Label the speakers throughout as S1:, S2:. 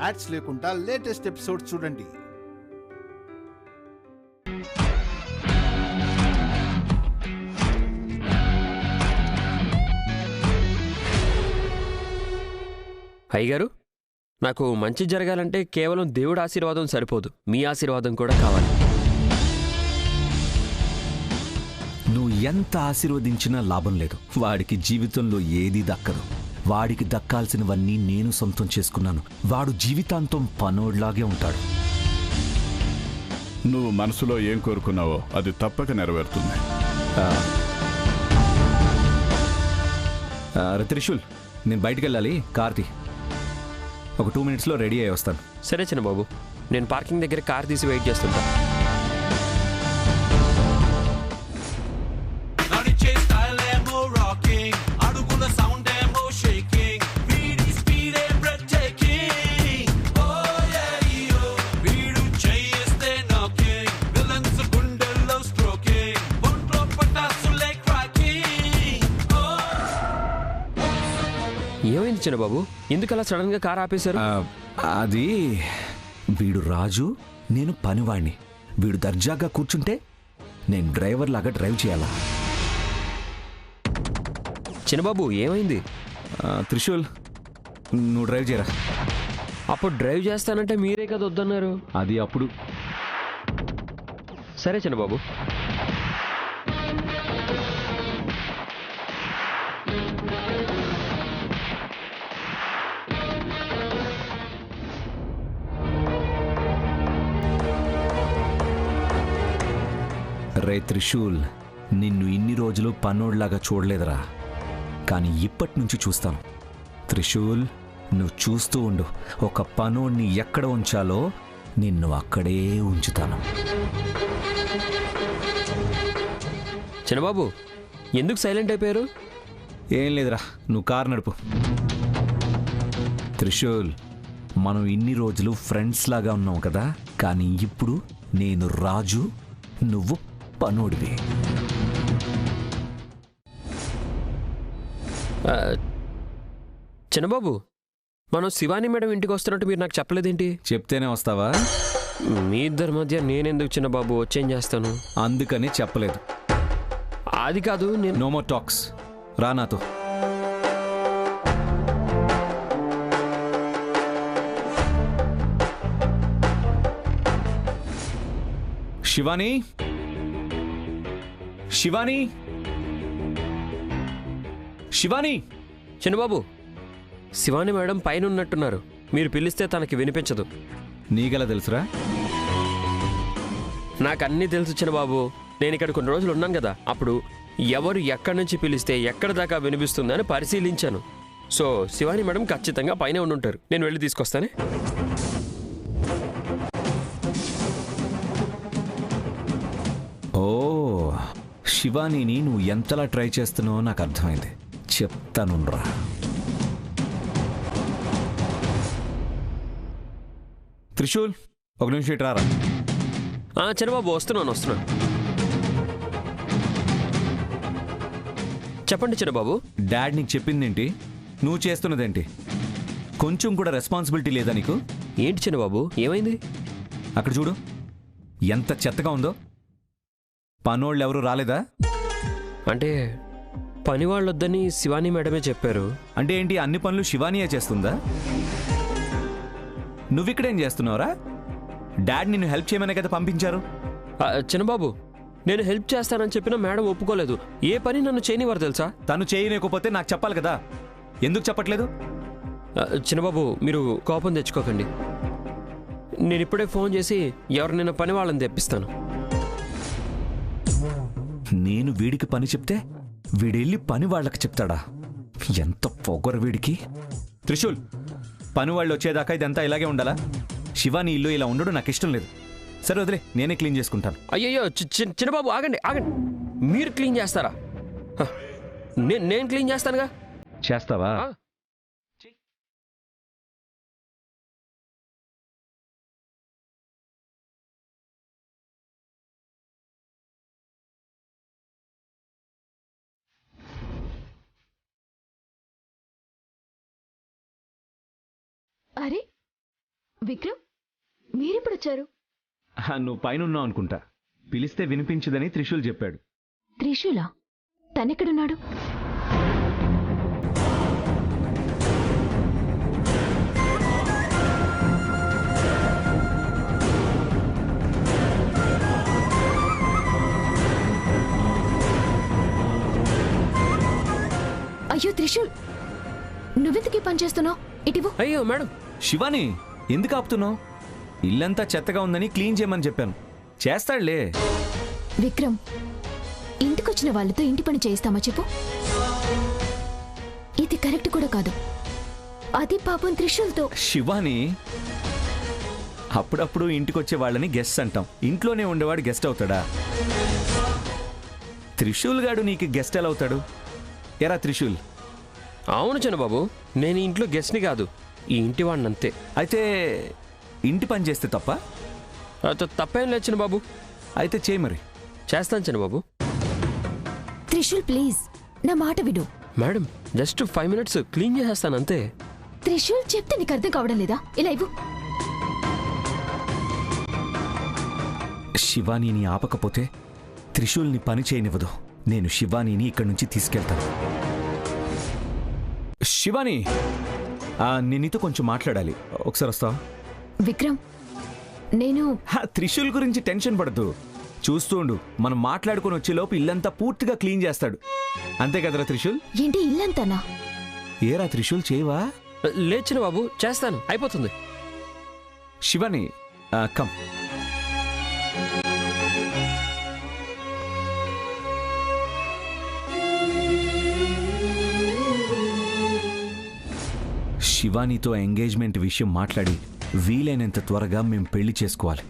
S1: Ads లేకుండా latest episode చూడండి.
S2: అయ్యగారు, నాకు మంచి జరగాలంటే కేవలం దేవుడి ఆశీర్వాదం సరిపోదు, మీ ఆశీర్వాదం కూడా కావాలి.
S3: నువ్వు ఎంత ఆశీర్వదించినా లాభం లేదు. వాడికి జీవితంలో ఏదీ దక్కదు. వాడికి దక్కాల్సినవన్నీ నేను సొంతం చేసుకున్నాను. వాడు జీవితాంతం పనోడ్లాగే ఉంటాడు.
S4: నువ్వు మనసులో ఏం కోరుకున్నావో అది తప్పక నెరవేరుతుంది.
S3: త్రిశూల్, నేను బయటికి వెళ్ళాలి. కార్తీ ఒక 2 minutesలో రెడీ అయ్యి వస్తాను.
S2: సరే చిన్నబాబు, నేను పార్కింగ్ దగ్గర కార్ తీసి వెయిట్ చేస్తుంటా. ఏమైంది చిన్నబాబు, ఎందుకలా సడన్ గా కార్ ఆపేశారు?
S3: అది వీడు రాజు, నేను పనివాణ్ణి. వీడు దర్జాగా కూర్చుంటే నేను డ్రైవర్ లాగా డ్రైవ్ చేయాలా?
S2: చిన్నబాబు ఏమైంది?
S3: త్రిశూల్, నువ్వు డ్రైవ్ చేయరా.
S2: అప్పుడు డ్రైవ్ చేస్తానంటే మీరే కదా వద్దన్నారు.
S3: అది అప్పుడు.
S2: సరే చిన్నబాబు.
S3: రే త్రిశూల్, నిన్ను ఇన్ని రోజులు పన్నోడ్లాగా చూడలేదురా, కానీ ఇప్పటి నుంచి చూస్తాను. త్రిశూల్, నువ్వు చూస్తూ ఉండు. ఒక పనోడ్ని ఎక్కడ ఉంచాలో నిన్ను అక్కడే ఉంచుతాను.
S2: చిన్నబాబు, ఎందుకు సైలెంట్ అయిపోయారు?
S3: ఏం లేదురా, నువ్వు కారు నడుపు. త్రిశూల్, మనం ఇన్ని రోజులు ఫ్రెండ్స్ లాగా ఉన్నాం కదా, కానీ ఇప్పుడు నేను రాజు, నువ్వు పనోడివి.
S2: చిన్నబాబు, మనం శివాని మేడం ఇంటికి వస్తున్నట్టు మీరు నాకు చెప్పలేదేంటి?
S3: చెప్తేనే వస్తావా?
S2: మీ ఇద్దరి మధ్య నేనెందుకు చిన్నబాబు, వచ్చేం చేస్తాను.
S3: అందుకని చెప్పలేదు.
S2: అది కాదు, నేను
S3: నో మోర్ టాక్స్. రా నాతో. శివాని, శివాని, శివాని.
S2: చిన్నబాబు, శివాని మేడం పైన ఉన్నట్టున్నారు. మీరు పిలిస్తే తనకి వినిపించదు.
S3: నీకెలా తెలుసురా?
S2: నాకు అన్నీ తెలుసు చిన్నబాబు. నేను ఇక్కడ కొన్ని రోజులు ఉన్నాను కదా, అప్పుడు ఎవరు ఎక్కడి నుంచి పిలిస్తే ఎక్కడి దాకా వినిపిస్తుందని పరిశీలించాను. సో శివాని మేడం ఖచ్చితంగా పైన ఉండుంటారు. నేను వెళ్ళి తీసుకొస్తానే.
S3: ఓ, శివానీని నువ్వు ఎంతలా ట్రై చేస్తున్నావో నాకు అర్థమైంది. చెప్తానురా. త్రిశూల్, ఒక నిమిషం ఇటు రారా.
S2: చిన్నబాబు, వస్తున్నాను. చెప్పండి చిన్నబాబు.
S3: డాడ్ నీకు చెప్పిందేంటి? నువ్వు చేస్తున్నదేంటి? కొంచెం కూడా రెస్పాన్సిబిలిటీ లేదా నీకు?
S2: ఏంటి చిన్నబాబు, ఏమైంది?
S3: అక్కడ చూడు, ఎంత చెత్తగా ఉందో. పనోళ్ళు ఎవరు రాలేదా?
S2: అంటే పని వాళ్ళొద్దని శివాని మేడమే చెప్పారు.
S3: అంటే ఏంటి, అన్ని పనులు శివానియే చేస్తుందా? నువ్విక్కడేం చేస్తున్నావురా? డాడ్ నిన్ను హెల్ప్ చేయమనే కదా పంపించారు.
S2: చిన్నబాబు, నేను హెల్ప్ చేస్తానని చెప్పినా మేడం ఒప్పుకోలేదు. ఏ పని నన్ను చేయనివారు తెలుసా?
S3: తను చేయలేకపోతే నాకు చెప్పాలి కదా, ఎందుకు చెప్పట్లేదు?
S2: చిన్నబాబు, మీరు కోపం తెచ్చుకోకండి. నేను ఇప్పుడే ఫోన్ చేసి ఎవరినైనా పని వాళ్ళని తెప్పిస్తాను.
S3: నేను వీడికి పని చెప్తే వీడెళ్ళి పని వాళ్ళకి చెప్తాడా? ఎంత పొగరు వీడికి. త్రిశూల్, పని వాళ్ళు వచ్చేదాకా ఇదంతా ఇలాగే ఉండాలా? శివాని ఇల్లు ఇలా ఉండడం నాకు ఇష్టం లేదు. సరే వదిలే, నేనే క్లీన్ చేసుకుంటాను.
S2: అయ్యయ్యో, చిన్నబాబు ఆగండి. మీరు క్లీన్ చేస్తారా? నేను క్లీన్ చేస్తానుగా.
S3: చేస్తావా?
S5: అరే, విక్రమ్, మీరెప్పుడు వచ్చారు?
S3: నువ్వు పైన ఉన్నావు అనుకుంటా. పిలిస్తే వినిపించదని త్రిశూల్ చెప్పాడు.
S5: త్రిశూల తనెక్కడున్నాడు? అయ్యో త్రిశూల్, నువ్వెందుకు పని చేస్తున్నావు? ఇటివు.
S2: అయ్యో మేడం.
S3: శివాని, ఎందుకు ఆపుతున్నావు? ఇల్లంతా చెత్తగా ఉందని క్లీన్ చేయమని చెప్పాను. చేస్తాడులే.
S5: విక్రమ్, ఇంటికొచ్చిన వాళ్ళతో ఇంటి పని చేయిస్తామా చెప్పు? ఇది కరెక్ట్ కూడా కాదు. అది పాపం త్రిశూల్తో.
S3: శివాని, అప్పుడప్పుడు ఇంటికొచ్చే వాళ్ళని గెస్ట్ అంటాం. ఇంట్లోనే ఉండేవాడు గెస్ట్ అవుతాడా? త్రిశూల్ గాడు నీకు గెస్ట్ ఎలా అవుతాడు? ఎరా త్రిశూల్?
S2: అవును చిన్నబాబు, నేను ఈ ఇంట్లో గెస్ట్ని కాదు, ఈ ఇంటి వాడిని అంతే.
S3: అయితే ఇంటి పని చేస్తే తప్ప?
S2: తప్పేం లేదు చిన్నబాబు.
S3: అయితే చేయి మరి.
S2: చేస్తాను చిన్నబాబు.
S5: త్రిశూల్ ప్లీజ్, నా మాట విను.
S2: మేడం, జస్ట్ 5 minutes క్లీన్ చేసేస్తాను అంతే.
S5: త్రిశూల్ చెప్తే నీకు అర్థం కావడం లేదా? ఇలా ఇవ్వు.
S3: శివానీని ఆపకపోతే త్రిశూల్ని పని చేయనివ్వదు. నేను శివానీని ఇక్కడి నుంచి తీసుకెళ్తాను. శివాని, నేను నీతో కొంచెం మాట్లాడాలి. ఒకసారి వస్తావా?
S5: విక్రమ్, నేను
S3: త్రిశూల్ గురించి టెన్షన్ పడద్దు. చూస్తూ ఉండు, మనం మాట్లాడుకుని వచ్చేలోపు ఇల్లంతా పూర్తిగా క్లీన్ చేస్తాడు. అంతే కదరా త్రిశూల్?
S5: ఏంటి ఇల్లంతానా?
S3: ఏరా త్రిశూల్, చేయవా?
S2: లేదు చిన్నబాబు, చేస్తాను, అయిపోతుంది.
S3: శివాని, కమ్. శివానీతో ఎంగేజ్మెంట్ విషయం మాట్లాడి వీలైనంత త్వరగా మేం పెళ్లి చేసుకోవాలి.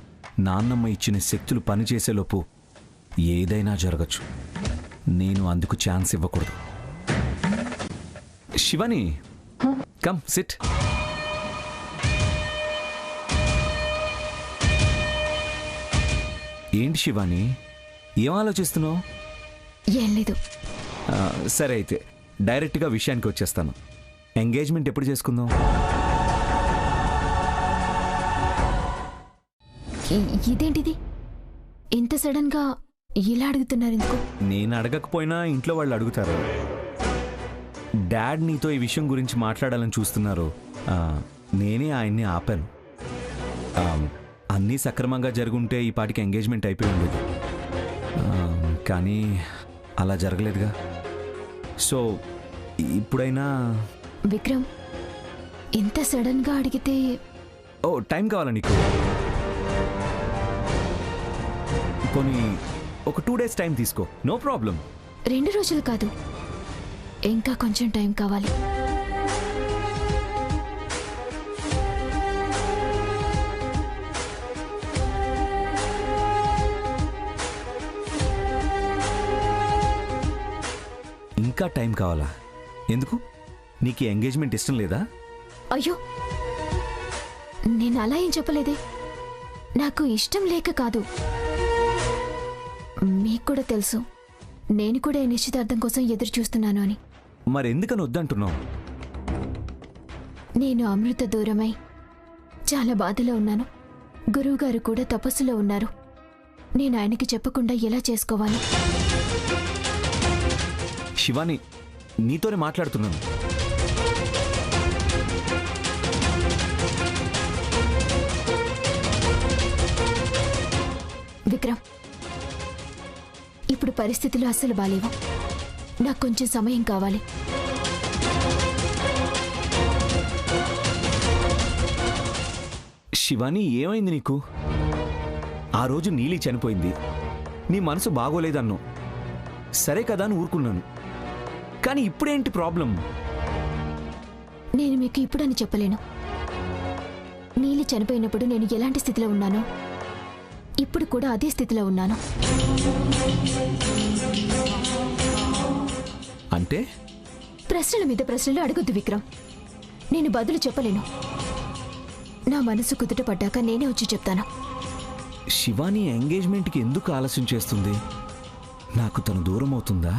S3: నాన్నమ్మ ఇచ్చిన శక్తులు పనిచేసేలోపు ఏదైనా జరగచ్చు. నేను అందుకు ఛాన్స్ ఇవ్వకూడదు. Shivani, come SIT. ఏంటి శివాని, ఏం ఆలోచిస్తున్నావు?
S5: ఏం లేదు.
S3: సరే అయితే డైరెక్ట్గా విషయానికి వచ్చేస్తాను. ఎంగేజ్మెంట్ ఎప్పుడు చేసుకుందాం?
S5: ఇదేంటిది ఇంత సడన్ గా ఇలా అడుగుతున్నారు ఎందుకు?
S3: నేను అడగకపోయినా ఇంట్లో వాళ్ళు అడుగుతారు. డాడ్ నీతో ఈ విషయం గురించి మాట్లాడాలని చూస్తున్నారు. నేనే ఆయన్ని ఆపాను. అన్నీ సక్రమంగా జరుగుంటే ఈ పాటికి ఎంగేజ్మెంట్ అయిపోయి ఉండేది. కానీ అలా జరగలేదుగా. సో ఇప్పుడైనా.
S5: విక్రమ్, ఇంత సడన్ గా అడిగితే.
S3: ఓ, టైం కావాలా నీకు? కొన్ని ఒక 2 days టైం తీసుకో, నో ప్రాబ్లం.
S5: 2 రోజులు కాదు, ఇంకా కొంచెం టైం కావాలి.
S3: ఇంకా టైం కావాలా? ఎందుకు? నీకు ఎంగేజ్మెంట్ ఇష్టం లేదా?
S5: అయ్యో, నేను అలా ఏం చెప్పలేదే. నాకు ఇష్టం లేక కాదు. మీకు కూడా తెలుసు, నేను కూడా ఈ నిశ్చితార్థం కోసం ఎదురు చూస్తున్నాను అని.
S3: మరెందుకని వద్దంటున్నావు?
S5: నేను అమృత దూరమై చాలా బాధలో ఉన్నాను. గురువుగారు కూడా తపస్సులో ఉన్నారు. నేను ఆయనకి చెప్పకుండా ఎలా చేసుకోవాలి?
S3: శివాని, నీతోనే మాట్లాడుతున్నాను.
S5: విక్రమ్, ఇప్పుడు పరిస్థితులు అస్సలు బాలేవు. నాకు కొంచెం సమయం కావాలి.
S3: శివాని, ఏమైంది నీకు? ఆ రోజు నీలి చనిపోయింది, నీ మనసు బాగోలేదన్ను. సరే కదా అని ఊరుకున్నాను. కానీ ఇప్పుడేంటి ప్రాబ్లం?
S5: నేను మీకు ఇప్పుడని చెప్పలేను. నీలి చనిపోయినప్పుడు నేను ఎలాంటి స్థితిలో ఉన్నానో ఇప్పుడు కూడా అదే స్థితిలో ఉన్నాను.
S3: అంటే?
S5: ప్రశ్నల మీద ప్రశ్నలు అడగొద్దు విక్రమ్. నేను బదులు చెప్పలేను. నా మనసు కుదుట పడ్డాక నేనే వచ్చి చెప్తాను.
S3: శివాని ఎంగేజ్మెంట్కి ఎందుకు ఆలస్యం చేస్తుంది? నాకు తను దూరం అవుతుందా?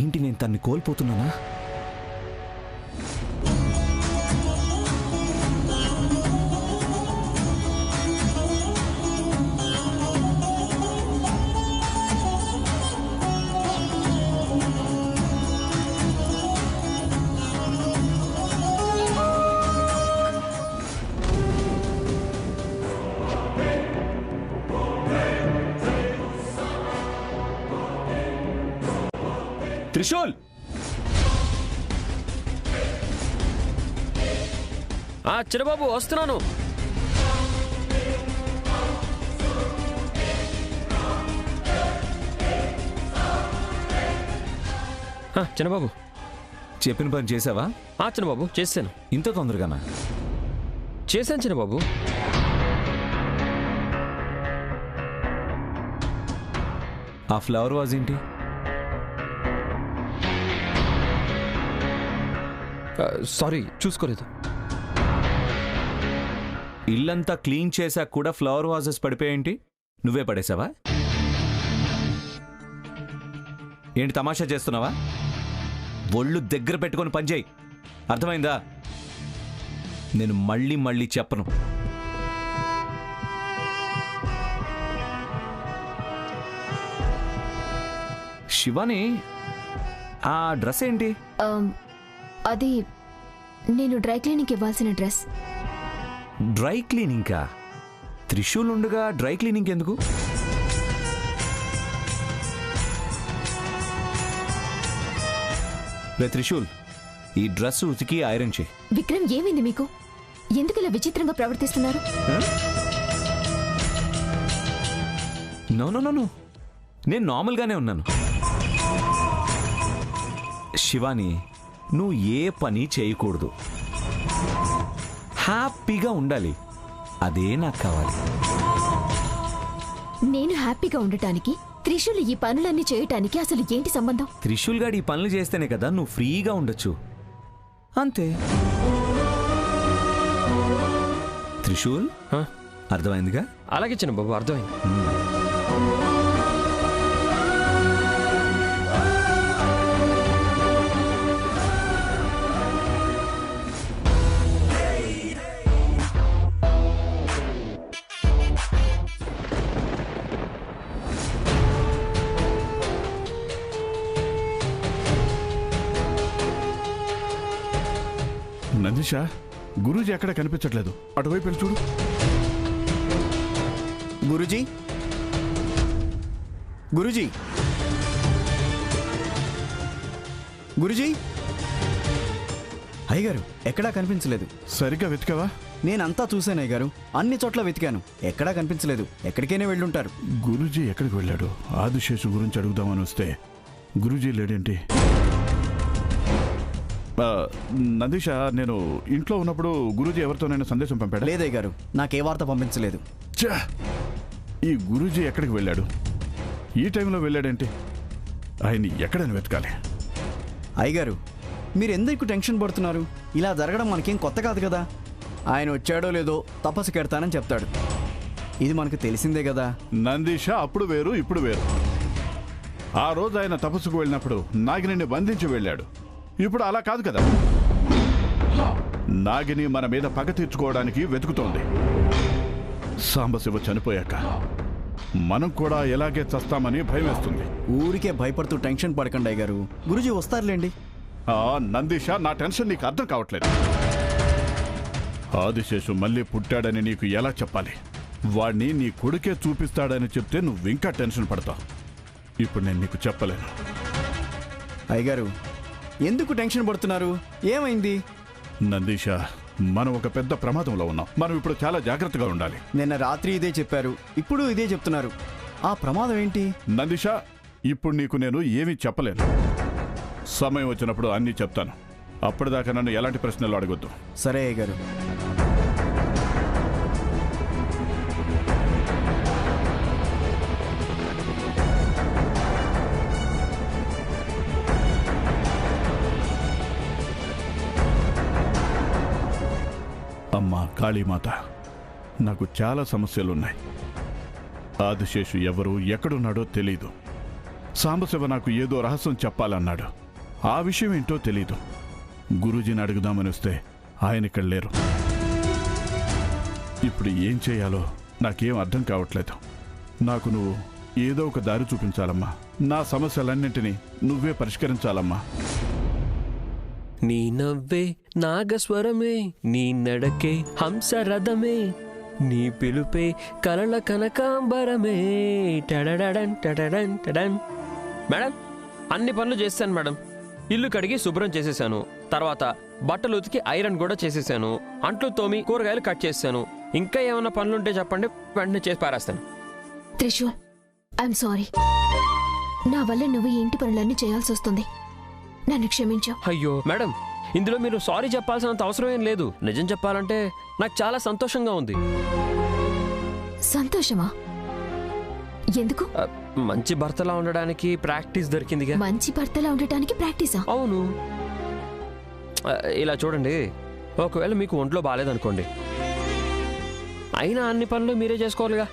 S3: ఏంటి, నేను తన్ని కోల్పోతున్నానా? త్రిశూల్!
S2: చిన్నబాబు వస్తున్నాను. చిన్నబాబు
S3: చెప్పిన పని చేసావా?
S2: చిన్నబాబు చేశాను.
S3: ఇంత తొందరగానా?
S2: చేశాను చిన్నబాబు.
S3: ఆ ఫ్లవర్ వాజ్ ఏంటి?
S2: సారీ, చూసుకోలేదు.
S3: ఇల్లంతా క్లీన్ చేశాక కూడా ఫ్లవర్ వాజెస్ పడిపోయేంటి? నువ్వే పడేసావా? ఏంటి తమాషా చేస్తున్నావా? ఒళ్ళు దగ్గర పెట్టుకొని పనిచేయి, అర్థమైందా? నేను మళ్ళీ మళ్ళీ చెప్పను. శివాని, ఆ డ్రెస్ ఏంటి?
S5: అది నేను డ్రై క్లీనింగ్కి ఇవ్వాల్సిన డ్రెస్.
S3: డ్రై క్లీనింగ్కా? త్రిశూల్ ఉండగా డ్రై క్లీనింగ్ ఎందుకు? రే త్రిశూల్, ఈ డ్రెస్ ఉతికి ఐరన్ చేయి.
S5: విక్రమ్, ఏమైంది మీకు? ఎందుకు ఇలా విచిత్రంగా ప్రవర్తిస్తున్నారు?
S3: నో నో నో నో, నేను నార్మల్గానే ఉన్నాను. శివాని, నువ్వు ఏ పని చేయకూడదు, హ్యాపీగా ఉండాలి. అదే నాకు కావాలి.
S5: నేను హ్యాపీగా ఉండటానికి త్రిశూల్ ఈ పనులన్నీ చేయటానికి అసలు ఏంటి సంబంధం?
S3: త్రిశూల్ గారు ఈ పనులు చేస్తేనే కదా నువ్వు ఫ్రీగా ఉండొచ్చు, అంతే. త్రిశూల్, అర్థమైందిగా?
S2: అలాగే చిన్నబాబు, అర్థమైంది.
S4: నందిష, గురూజీ ఎక్కడ కనిపించట్లేదు. అటువైపు వెళ్ళి చూడు.
S1: గురూజీ, గురూజీ, గురూజీ! అయ్యగారు, ఎక్కడా కనిపించలేదు.
S4: సరిగ్గా వెతికావా?
S1: నేనంతా చూశాను అయ్యగారు, అన్ని చోట్ల వెతికాను, ఎక్కడా కనిపించలేదు. ఎక్కడికైనా వెళ్ళుంటారు.
S4: గురూజీ ఎక్కడికి వెళ్ళాడు? ఆదిశేషు గురించి అడుగుదామని వస్తే గురూజీ లేడేంటి? నందిష, నేను ఇంట్లో ఉన్నప్పుడు గురూజీ ఎవరితోనైనా సందేశం పంపాడా?
S1: లేదయ్య గారు, నాకే వార్త పంపించలేదు.
S4: ఈ గురూజీ ఎక్కడికి వెళ్ళాడు? ఈ టైంలో వెళ్ళాడేంటి? ఆయన్ని ఎక్కడైనా వెతకాలి.
S1: అయ్యగారు, మీరు ఎందుకు టెన్షన్ పడుతున్నారు? ఇలా జరగడం మనకేం కొత్త కాదు కదా. ఆయన వచ్చాడో లేదో తపస్సు కెడతానని చెప్తాడు. ఇది మనకు తెలిసిందే కదా.
S4: నందిష, అప్పుడు వేరు ఇప్పుడు వేరు. ఆ రోజు ఆయన తపస్సుకు వెళ్ళినప్పుడు నాగిని బంధించి వెళ్ళాడు. ఇప్పుడు అలా కాదు కదా. నాగిని మన మీద పగ తీర్చుకోవడానికి వెతుకుతోంది. సాంబశివ చనిపోయాక మనం కూడా ఎలాగే చస్తామని భయమేస్తుంది.
S1: ఊరికే భయపడుతూ టెన్షన్ పడకండి అయ్యగారు, గురూజీ వస్తారులేండి.
S4: నందిష, నా టెన్షన్ నీకు అర్థం కావట్లేదు. ఆదిశేషు మళ్ళీ పుట్టాడని నీకు ఎలా చెప్పాలి? వాడిని నీ కొడుకే చూపిస్తాడని చెప్తే నువ్వు ఇంకా టెన్షన్ పడతావు. ఇప్పుడు నేను నీకు చెప్పలేను.
S1: అయ్యగారు, ఎందుకు టెన్షన్ పడుతున్నారు? ఏమైంది?
S4: నందిష, మనం ఒక పెద్ద ప్రమాదంలో ఉన్నాం. మనం ఇప్పుడు చాలా జాగ్రత్తగా ఉండాలి.
S1: నిన్న రాత్రి ఇదే చెప్పారు, ఇప్పుడు ఇదే చెప్తున్నారు. ఆ ప్రమాదం ఏంటి?
S4: నందిష, ఇప్పుడు నీకు నేను ఏమీ చెప్పలేను. సమయం వచ్చినప్పుడు అన్నీ చెప్తాను. అప్పటిదాకా నన్ను ఎలాంటి ప్రశ్నలు అడగొద్దు.
S1: సరే అయ్యగారు.
S4: అమ్మా కాళీమాత, నాకు చాలా సమస్యలున్నాయి. ఆదిశేషు ఎవరు, ఎక్కడున్నాడో తెలీదు. సాంబశివ నాకు ఏదో రహస్యం చెప్పాలన్నాడు. ఆ విషయం ఏంటో తెలీదు. గురూజీని అడుగుదామని వస్తే ఆయన ఇక్కడ లేరు. ఇప్పుడు ఏం చేయాలో నాకేం అర్థం కావట్లేదు. నాకు నువ్వు ఏదో ఒక దారి చూపించాలమ్మా. నా సమస్యలన్నింటినీ నువ్వే పరిష్కరించాలమ్మా.
S2: నీ నవ్వే నాగస్వరమే, నీ నడకే హంసరథమే, నీ పిలుపే కలల కనకాంబరమే. టడడడన్ టడడన్ టడన్. మేడం, అన్ని పనులు చేశాను మేడం. ఇల్లు కడిగి శుభ్రం చేసేసాను, తర్వాత బట్టలు ఉతికి ఐరన్ కూడా చేసేసాను, అంట్లు తోమి కూరగాయలు కట్ చేశాను. ఇంకా ఏమైనా పనులుంటే చెప్పండి, వెంటనే చేసి పారేస్తాను.
S5: Trishul, I'm sorry. నా వల్ల నువ్వు ఈ ఇంటి పనులన్నీ చేయాల్సి వస్తుంది. నన్ను క్షమించు.
S2: అయ్యో మేడం, ఇందులో మీరు సారీ చెప్పాల్సినంత అవసరం ఏం లేదు. నిజం చెప్పాలంటే నాకు చాలా సంతోషంగా ఉంది.
S5: సంతోషమా? ఎందుకు?
S2: మంచి భర్తలా ఉండడానికి ప్రాక్టీస్ దొరికిందిగా.
S5: మంచి భర్తలా ఉండటానికి ప్రాక్టీసా?
S2: అవును. ఇలా చూడండి, ఒకవేళ మీకు ఒంట్లో బాగాలేదనుకోండి, అయినా అన్ని పనులు మీరే చేసుకోవాలిగా.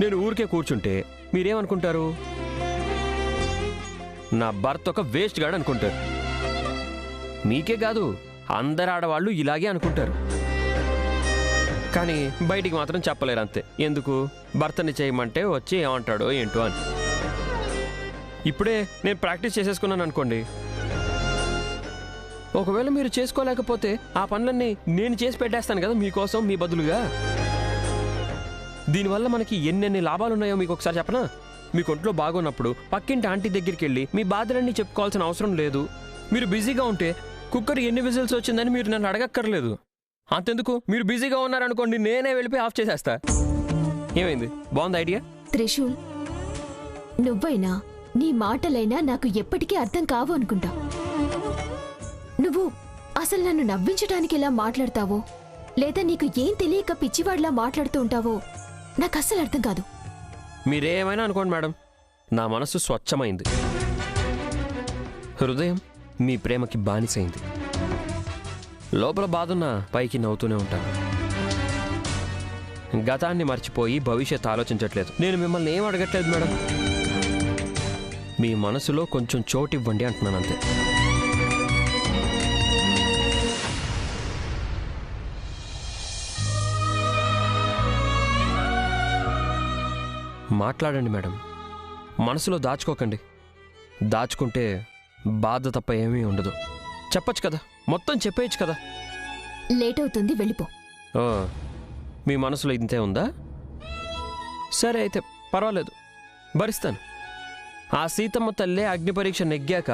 S2: నేను ఊరికే కూర్చుంటే మీరేమనుకుంటారు? నా భర్త ఒక వేస్ట్ గాడు అనుకుంటారు. మీకే కాదు, అందరు ఆడవాళ్ళు ఇలాగే అనుకుంటారు. కానీ బయటికి మాత్రం చెప్పలేరు అంతే. ఎందుకు? భర్తని చేయమంటే వచ్చి ఏమంటాడో ఏంటో అని. ఇప్పుడే నేను ప్రాక్టీస్ చేసేసుకున్నాను అనుకోండి, ఒకవేళ మీరు చేసుకోలేకపోతే ఆ పనులన్నీ నేను చేసి పెట్టేస్తాను కదా మీకోసం, మీ బదులుగా. దీనివల్ల మనకి ఎన్నెన్ని లాభాలున్నాయో మీకు ఒకసారి చెప్పనా? మీకు ఒంట్లో బాగున్నప్పుడు పక్కింటి ఆంటీ దగ్గరికి వెళ్ళి మీ బాధలన్నీ చెప్పుకోవాల్సిన అవసరం లేదు. మీరు బిజీగా ఉంటే కుక్కర్ ఎన్ని విజిల్స్ వచ్చిందని మీరు నన్ను అడగక్కర్లేదు. అంతెందుకు, మీరు బిజీగా ఉన్నారనుకోండి, నేనే వెళ్ళిపోయి ఆఫ్ చేసేస్తా. ఏమైంది? బాగుంది ఐడియా?
S5: త్రిశూల్, నువ్వైనా నీ మాటలైనా నాకు ఎప్పటికీ అర్థం కావు అనుకుంటా. నువ్వు అసలు నన్ను నవ్వించడానికి ఎలా మాట్లాడతావో, లేదా నీకు ఏం తెలియక పిచ్చివాడిలా మాట్లాడుతూ ఉంటావో నాకు అస్సలు అర్థం కాదు.
S2: మీరేమైనా అనుకోండి మేడం, నా మనసు స్వచ్ఛమైంది, హృదయం మీ ప్రేమకి బానిసైంది. లోపల బాధున్న పైకి నవ్వుతూనే ఉంటాను. గతాన్ని మర్చిపోయి భవిష్యత్తు ఆలోచించట్లేదు. నేను మిమ్మల్ని ఏం అడగట్లేదు మేడం, మీ మనసులో కొంచెం చోటు ఇవ్వండి అంటున్నాను అంతే. మాట్లాడండి మేడం, మనసులో దాచుకోకండి. దాచుకుంటే బాధ తప్ప ఏమీ ఉండదు. చెప్పొచ్చు కదా, మొత్తం చెప్పేయచ్చు కదా.
S5: లేట్ అవుతుంది, వెళ్ళిపో.
S2: ఓ, మీ మనసులో ఇంతే ఉందా? సరే అయితే పర్వాలేదు, భరిస్తాను. ఆ సీతమ్మ తల్లే అగ్ని పరీక్ష నెగ్గాక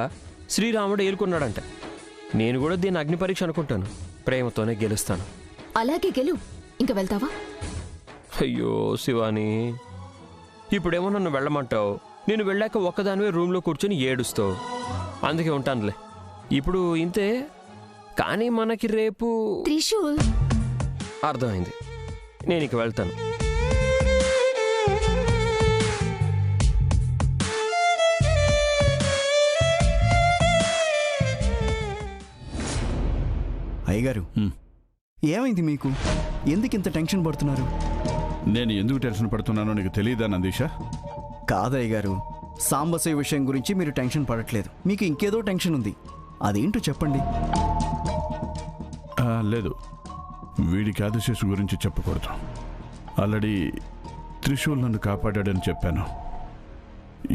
S2: శ్రీరాముడు ఏలుకున్నాడంట. నేను కూడా దీన్ని అగ్ని పరీక్ష అనుకుంటాను. ప్రేమతోనే గెలుస్తాను.
S5: అలాగే గెలు. ఇంక వెళ్తావా?
S2: అయ్యో శివాని, ఇప్పుడేమో నన్ను వెళ్ళమంటావు, నేను వెళ్ళాక ఒక్కదానివే రూమ్లో కూర్చొని ఏడుస్తావు. అందుకే ఉంటానులే. ఇప్పుడు ఇంతే, కానీ మనకి రేపు.
S5: త్రిశూల్,
S2: అర్థమైంది, నేను ఇక వెళ్తాను.
S1: అయ్యగారు, ఏమైంది మీకు? ఎందుకు ఇంత టెన్షన్ పడుతున్నారు?
S4: నేను ఎందుకు టెన్షన్ పడుతున్నానో నీకు తెలియదా నందీష?
S1: కాదయ్య గారు, సాంబశివ విషయం గురించి మీరు టెన్షన్ పడట్లేదు. మీకు ఇంకేదో టెన్షన్ ఉంది. అదేంటో చెప్పండి.
S4: లేదు, వీడికి ఆదిశేషు గురించి చెప్పకూడదు. ఆల్రెడీ త్రిశూల్ నన్ను కాపాడాడని చెప్పాను.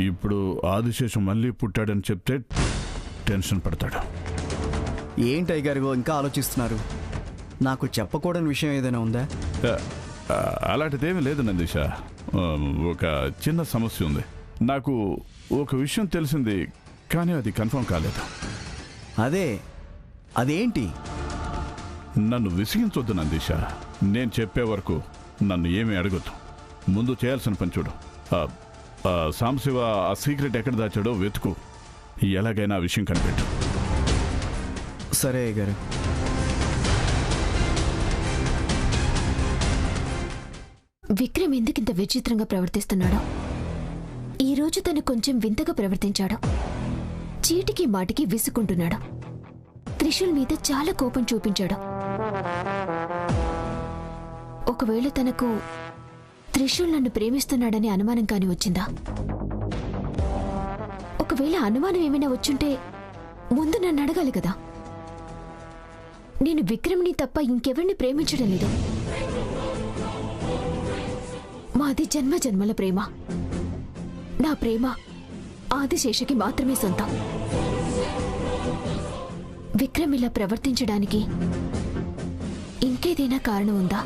S4: ఇప్పుడు ఆదిశేషు మళ్ళీ పుట్టాడని చెప్తే టెన్షన్ పడతాడు.
S1: ఏంటి అయ్యగారు ఇంకా ఆలోచిస్తున్నారు? నాకు చెప్పకూడని విషయం ఏదైనా ఉందా?
S4: అలాంటిదేమీ లేదు నందీష. ఒక చిన్న సమస్య ఉంది. నాకు ఒక విషయం తెలిసింది, కానీ అది కన్ఫర్మ్ కాలేదు.
S1: అదేంటి?
S4: నన్ను విసిగించొద్దు నందీష. నేను చెప్పే వరకు నన్ను ఏమీ అడగొద్దు. ముందు చేయాల్సిన పని చూడు. సాంబశివ ఆ సీక్రెట్ ఎక్కడ దాచాడో వెతుకు. ఎలాగైనా ఆ విషయం కనిపెట్టు.
S1: సరే అయ్యగారు.
S5: విక్రమ్ ఎందుకింత విచిత్రంగా ప్రవర్తిస్తున్నాడో? ఈరోజు తను కొంచెం వింతగా ప్రవర్తించాడు. చీటికి మాటికి విసుకుంటున్నాడు. త్రిశూల్ మీద చాలా కోపం చూపించాడు. ఒకవేళ తనకు త్రిశూల్ నన్ను ప్రేమిస్తున్నాడని అనుమానం కాని వచ్చిందా? ఒకవేళ అనుమానం ఏమైనా వచ్చుంటే ముందు నన్ను అడగాలి కదా. నేను విక్రమ్ని తప్ప ఇంకెవరిని ప్రేమించడం లేదు. మాది జన్మ జన్మల ప్రేమ. నా ప్రేమ ఆదిశేషకి మాత్రమే సొంతం. విక్రమ్ ఇలా ప్రవర్తించడానికి ఇంకేదైనా కారణం ఉందా?